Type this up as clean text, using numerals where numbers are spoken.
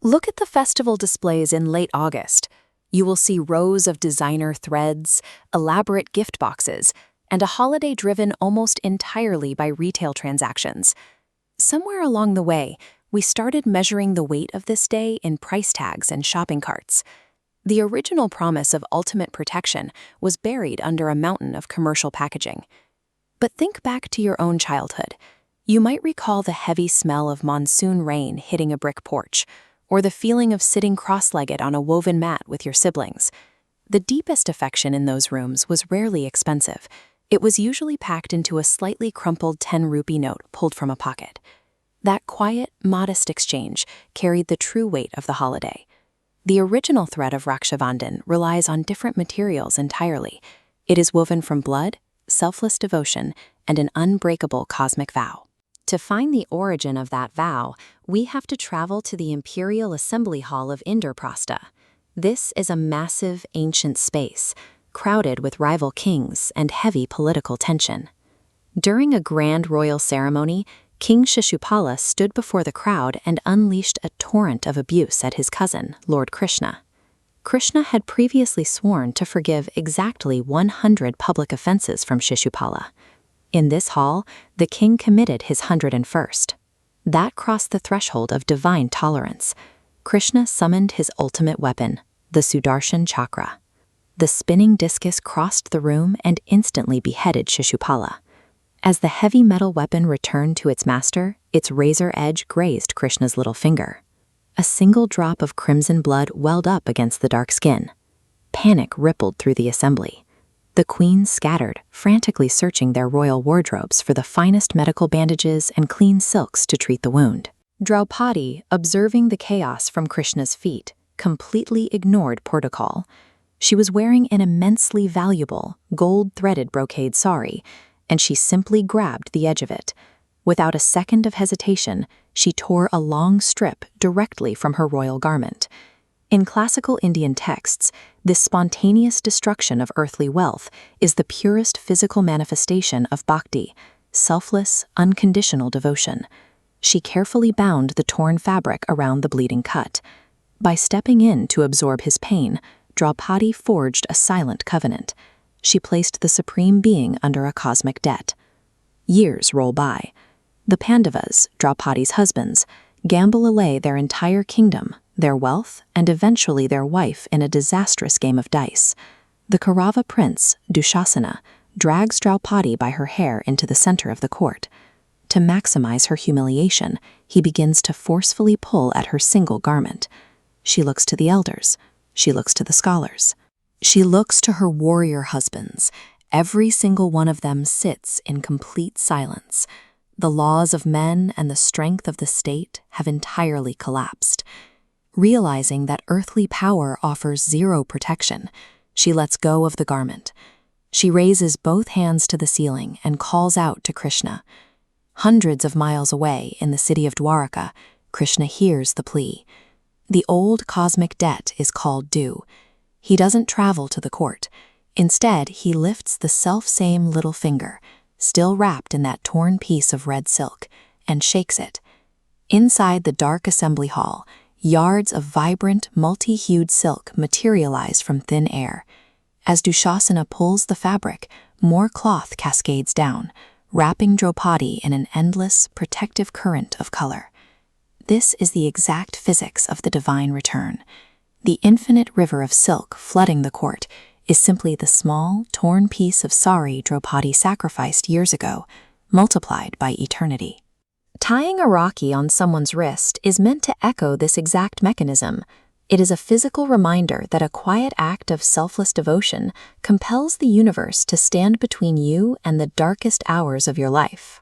Look at the festival displays in late August. You will see rows of designer threads, elaborate gift boxes, and a holiday driven almost entirely by retail transactions. Somewhere along the way, we started measuring the weight of this day in price tags and shopping carts. The original promise of ultimate protection was buried under a mountain of commercial packaging. But think back to your own childhood. You might recall the heavy smell of monsoon rain hitting a brick porch, or the feeling of sitting cross-legged on a woven mat with your siblings. The deepest affection in those rooms was rarely expensive. It was usually packed into a slightly crumpled 10-rupee note pulled from a pocket. That quiet, modest exchange carried the true weight of the holiday. The original thread of Raksha Bandhan relies on different materials entirely. It is woven from blood, selfless devotion, and an unbreakable cosmic vow. To find the origin of that vow, we have to travel to the Imperial Assembly Hall of Indraprastha. This is a massive, ancient space, crowded with rival kings and heavy political tension. During a grand royal ceremony, King Shishupala stood before the crowd and unleashed a torrent of abuse at his cousin, Lord Krishna. Krishna had previously sworn to forgive exactly 100 public offenses from Shishupala. In this hall, the king committed his 101st. That crossed the threshold of divine tolerance. Krishna summoned his ultimate weapon, the Sudarshan Chakra. The spinning discus crossed the room and instantly beheaded Shishupala. As the heavy metal weapon returned to its master, its razor edge grazed Krishna's little finger. A single drop of crimson blood welled up against the dark skin. Panic rippled through the assembly. The queens scattered, frantically searching their royal wardrobes for the finest medical bandages and clean silks to treat the wound. Draupadi, observing the chaos from Krishna's feet, completely ignored protocol. She was wearing an immensely valuable, gold-threaded brocade sari, and she simply grabbed the edge of it. Without a second of hesitation, she tore a long strip directly from her royal garment. In classical Indian texts, this spontaneous destruction of earthly wealth is the purest physical manifestation of bhakti, selfless, unconditional devotion. She carefully bound the torn fabric around the bleeding cut. By stepping in to absorb his pain, Draupadi forged a silent covenant. She placed the Supreme Being under a cosmic debt. Years roll by. The Pandavas, Draupadi's husbands, gamble away their entire kingdom, their wealth, and eventually their wife in a disastrous game of dice. The Kaurava prince, Dushasana, drags Draupadi by her hair into the center of the court. To maximize her humiliation, he begins to forcefully pull at her single garment. She looks to the elders. She looks to the scholars. She looks to her warrior husbands. Every single one of them sits in complete silence. The laws of men and the strength of the state have entirely collapsed. Realizing that earthly power offers zero protection, she lets go of the garment. She raises both hands to the ceiling and calls out to Krishna. Hundreds of miles away in the city of Dwaraka, Krishna hears the plea. The old cosmic debt is called due. He doesn't travel to the court. Instead, he lifts the self-same little finger, still wrapped in that torn piece of red silk, and shakes it. Inside the dark assembly hall, yards of vibrant, multi-hued silk materialize from thin air. As Dushasana pulls the fabric, more cloth cascades down, wrapping Draupadi in an endless, protective current of color. This is the exact physics of the divine return. The infinite river of silk flooding the court is simply the small, torn piece of sari Draupadi sacrificed years ago, multiplied by eternity. Tying a Rakhi on someone's wrist is meant to echo this exact mechanism. It is a physical reminder that a quiet act of selfless devotion compels the universe to stand between you and the darkest hours of your life.